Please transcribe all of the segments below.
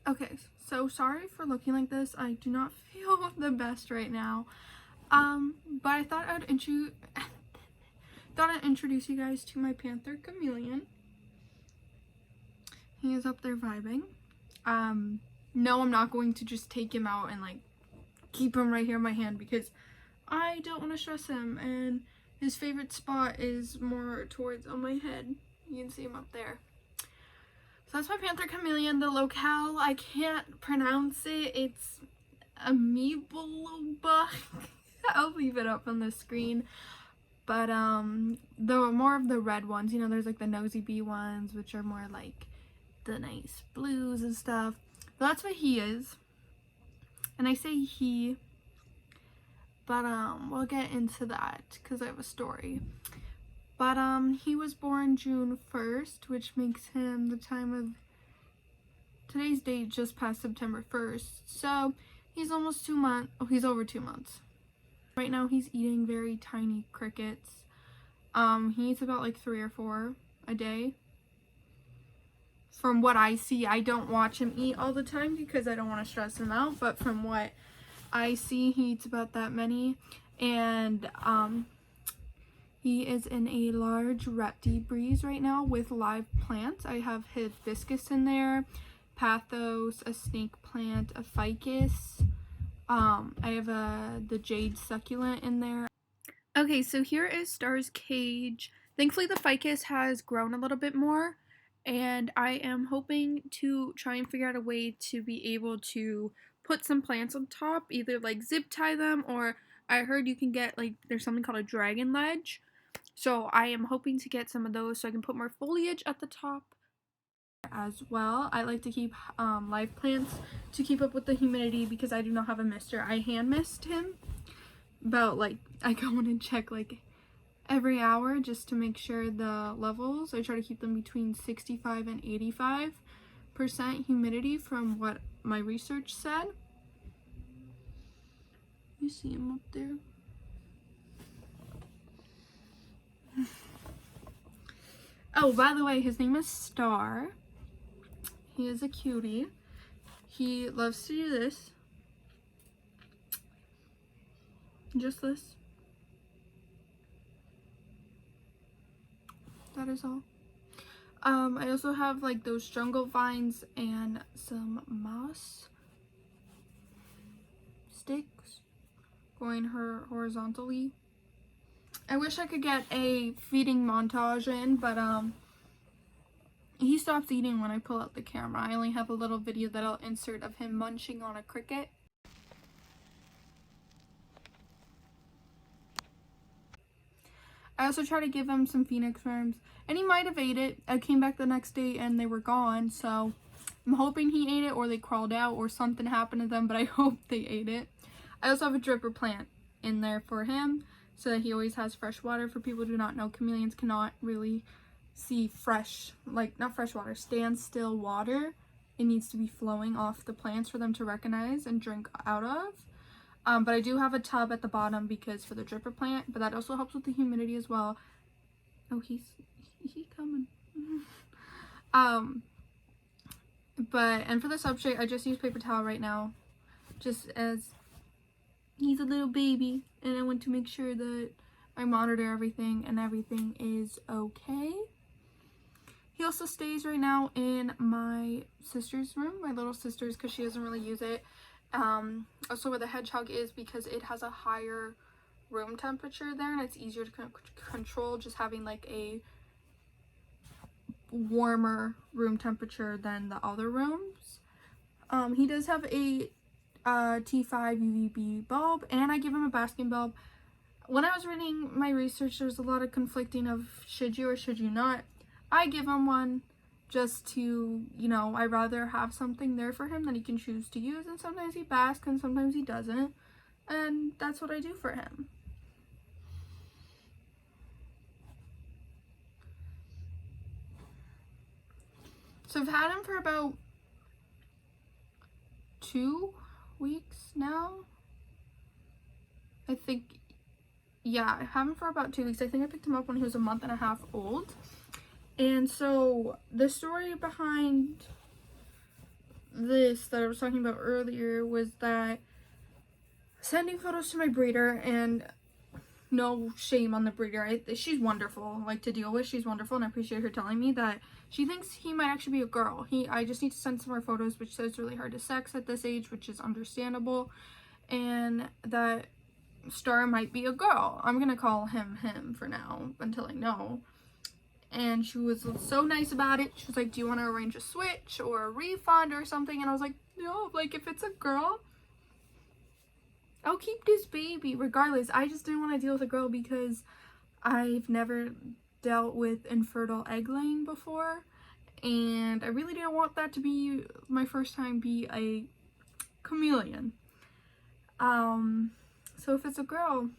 Okay, so sorry for looking like this. I do not feel the best right now. But I thought I'd introduce you guys to my Panther Chameleon. He is up there vibing. No, I'm not going to just take him out and like keep him right here in my hand because I don't want to stress him, and his favorite spot is more towards on my head. You can see him up there. So that's my Panther Chameleon. The locale, I can't pronounce it. It's amoeba. I'll leave it up on the screen. But the more of the red ones, you know, there's like the nosy bee ones, which are more like the nice blues and stuff. But that's what he is. And I say he, but we'll get into that because I have a story. But he was born June 1st, which makes him the time of today's date just past September 1st. So he's almost 2 months. Oh, he's over 2 months. Right now he's eating very tiny crickets. He eats about like 3 or 4 a day. From what I see, I don't watch him eat all the time because I don't want to stress him out, but from what I see, he eats about that many. And he is in a large repti breeze right now with live plants. I have hibiscus in there, pathos, a snake plant, a ficus. I have the jade succulent in there. Okay, so here is Star's cage. Thankfully the ficus has grown a little bit more, and I am hoping to try and figure out a way to be able to put some plants on top, either like zip tie them, or I heard you can get like, there's something called a dragon ledge. So I am hoping to get some of those so I can put more foliage at the top as well. I like to keep live plants to keep up with the humidity because I do not have a mister. I hand mist him about like, I go in and check like every hour just to make sure the levels. I try to keep them between 65 and 85% humidity from what my research said. You see him up there. Oh, by the way, his name is Star. He is a cutie. He loves to do this. Just this. That is all. I also have like those jungle vines and some moss sticks going horizontally. I wish I could get a feeding montage in, but he stops eating when I pull out the camera. I only have a little video that I'll insert of him munching on a cricket. I also try to give him some phoenix worms, and he might have ate it. I came back the next day and they were gone, so I'm hoping he ate it or they crawled out or something happened to them, but I hope they ate it. I also have a dripper plant in there for him so that he always has fresh water. For people who do not know, chameleons cannot really see fresh, like not fresh water, standstill water. It needs to be flowing off the plants for them to recognize and drink out of. But I do have a tub at the bottom because for the dripper plant, but that also helps with the humidity as well. Oh, he's coming. And for the substrate, I just use paper towel right now, just as he's a little baby, and I want to make sure that I monitor everything and everything is okay. He also stays right now in my sister's room, my little sister's, because she doesn't really use it. Also where the hedgehog is, because it has a higher room temperature there and it's easier to control, just having like a warmer room temperature than the other rooms. He does have a T5 UVB bulb, and I give him a basking bulb. When I was reading my research, there's a lot of conflicting of should you or should you not. I give him one just to, you know, I'd rather have something there for him that he can choose to use, and sometimes he basks and sometimes he doesn't, and that's what I do for him. So I've had him for about 2 weeks now. I think, yeah, I have him for about 2 weeks. I think I picked him up when he was a month and a half old. And so the story behind this that I was talking about earlier was that sending photos to my breeder, and no shame on the breeder, she's wonderful, like, to deal with. She's wonderful, and I appreciate her telling me that she thinks he might actually be a girl. I just need to send some more photos, which says really hard to sex at this age, which is understandable, and that Star might be a girl. I'm gonna call him for now until I know. And she was so nice about it. She was like, do you want to arrange a switch or a refund or something? And I was like, no, like, if it's a girl, I'll keep this baby regardless. I just didn't want to deal with a girl because I've never dealt with infertile egg laying before, and I really didn't want that to be my first time be a chameleon. So if it's a girl,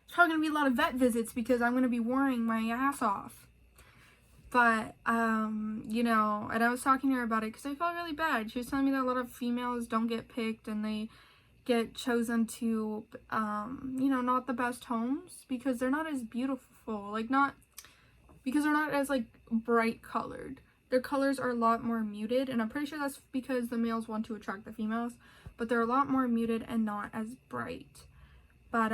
it's probably gonna be a lot of vet visits because I'm gonna be worrying my ass off. But you know, and I was talking to her about it because I felt really bad. She was telling me that a lot of females don't get picked and they get chosen to you know, not the best homes because they're not as beautiful, like, not because they're not as, like, bright colored. Their colors are a lot more muted, and I'm pretty sure that's because the males want to attract the females, but they're a lot more muted and not as bright. But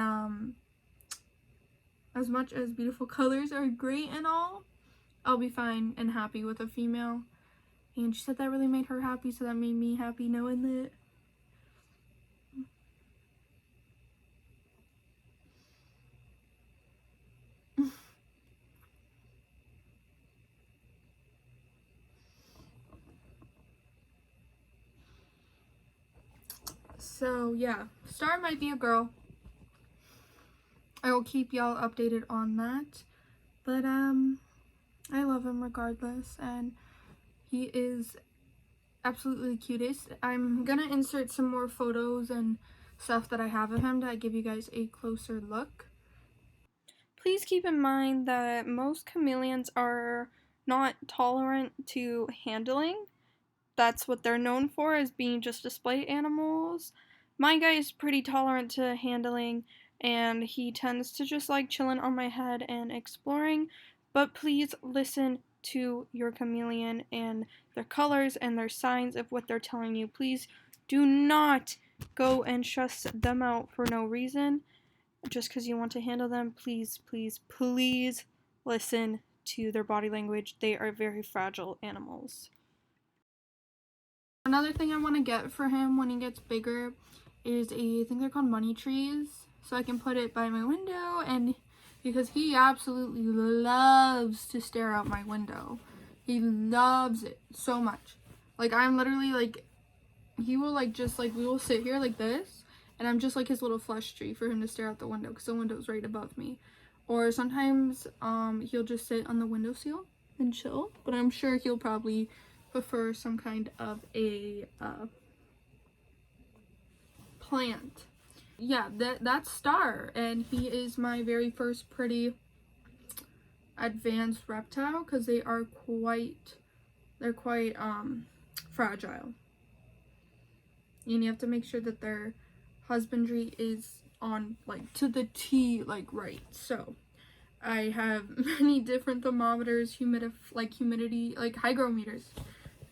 as much as beautiful colors are great and all, I'll be fine and happy with a female. And she said that really made her happy, so that made me happy knowing that. So yeah, Star might be a girl. I will keep y'all updated on that. But I love him regardless, and he is absolutely the cutest. I'm gonna insert some more photos and stuff that I have of him to give you guys a closer look. Please keep in mind that most chameleons are not tolerant to handling. That's what they're known for, as being just display animals. My guy is pretty tolerant to handling, and he tends to just like chilling on my head and exploring. But please listen to your chameleon and their colors and their signs of what they're telling you. Please do not go and stress them out for no reason just because you want to handle them. Please, please, please listen to their body language. They are very fragile animals. Another thing I want to get for him when he gets bigger is I think they're called money trees, so I can put it by my window, and because he absolutely loves to stare out my window. He loves it so much. Like, I'm literally like, he will like just like, we will sit here like this, and I'm just like his little flesh tree for him to stare out the window because the window's right above me. Or sometimes he'll just sit on the windowsill and chill, but I'm sure he'll probably prefer some kind of a plant. Yeah, that's Star, and he is my very first pretty advanced reptile because they're quite fragile, and you have to make sure that their husbandry is on, like, to the T, like, right. So I have many different thermometers, humidity, like hygrometers.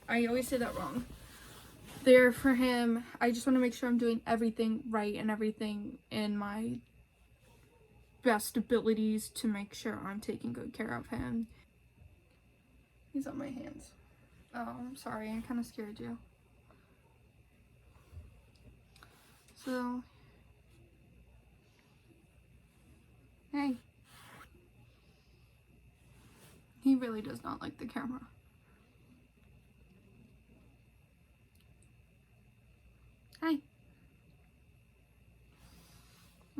I always say that wrong. There for him. I just want to make sure I'm doing everything right and everything in my best abilities to make sure I'm taking good care of him. He's on my hands. Oh, I'm sorry. I kind of scared you. So, hey. He really does not like the camera. Hi.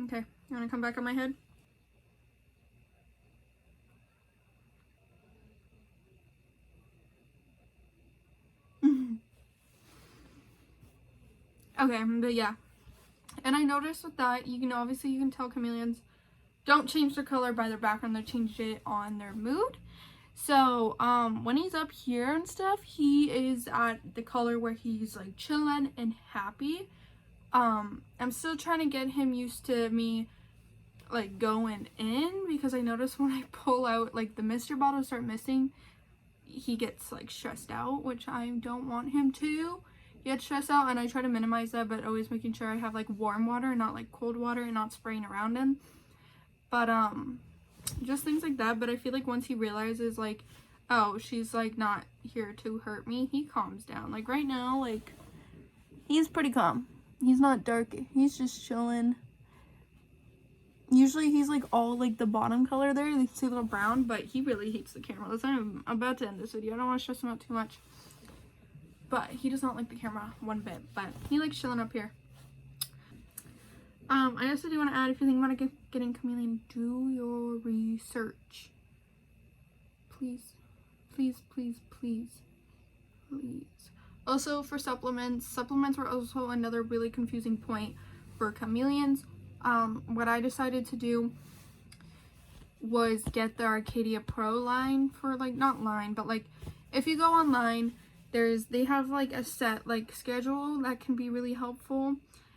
Okay, you wanna come back on my head? Okay, but yeah. And I noticed with that, obviously you can tell chameleons don't change their color by their background, they change it on their mood. So, when he's up here and stuff, he is at the color where he's like chilling and happy. I'm still trying to get him used to me like going in, because I notice when I pull out like the mister bottles start missing, he gets like stressed out, which I don't want him to get stressed out, and I try to minimize that, but always making sure I have like warm water, not like cold water, and not spraying around him. But just things like that. But I feel like once he realizes like, oh, she's like not here to hurt me, he calms down. Like right now, like he's pretty calm. He's not dark, he's just chilling. Usually he's like all like the bottom color there, you can see a little brown, but he really hates the camera. Listen, I'm about to end this video. I don't want to stress him out too much, but he does not like the camera one bit, but he likes chilling up here. I also do want to add, if you think about getting Chameleon, do your research. Please, please, please, please, please. Also for supplements were also another really confusing point for Chameleons. What I decided to do was get the Arcadia Pro line for like, not line, but like if you go online, they have like a set like schedule that can be really helpful,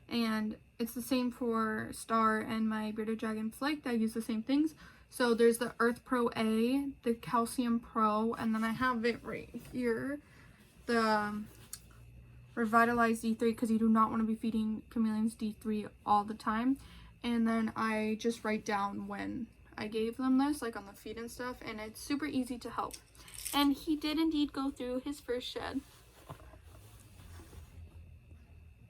and it's the same for Star and my bearded dragon Flake. I use the same things. So there's the Earth Pro A, the Calcium Pro, and then I have it right here, the Revitalized D3, because you do not want to be feeding Chameleons D3 all the time. And then I just write down when I gave them this, like on the feed and stuff, and it's super easy to help. And he did indeed go through his first shed.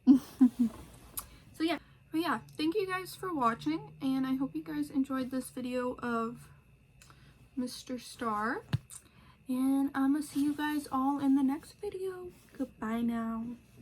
So yeah, but yeah, thank you guys for watching, and I hope you guys enjoyed this video of Mr. Star. And I'm gonna see you guys all in the next video. Goodbye now.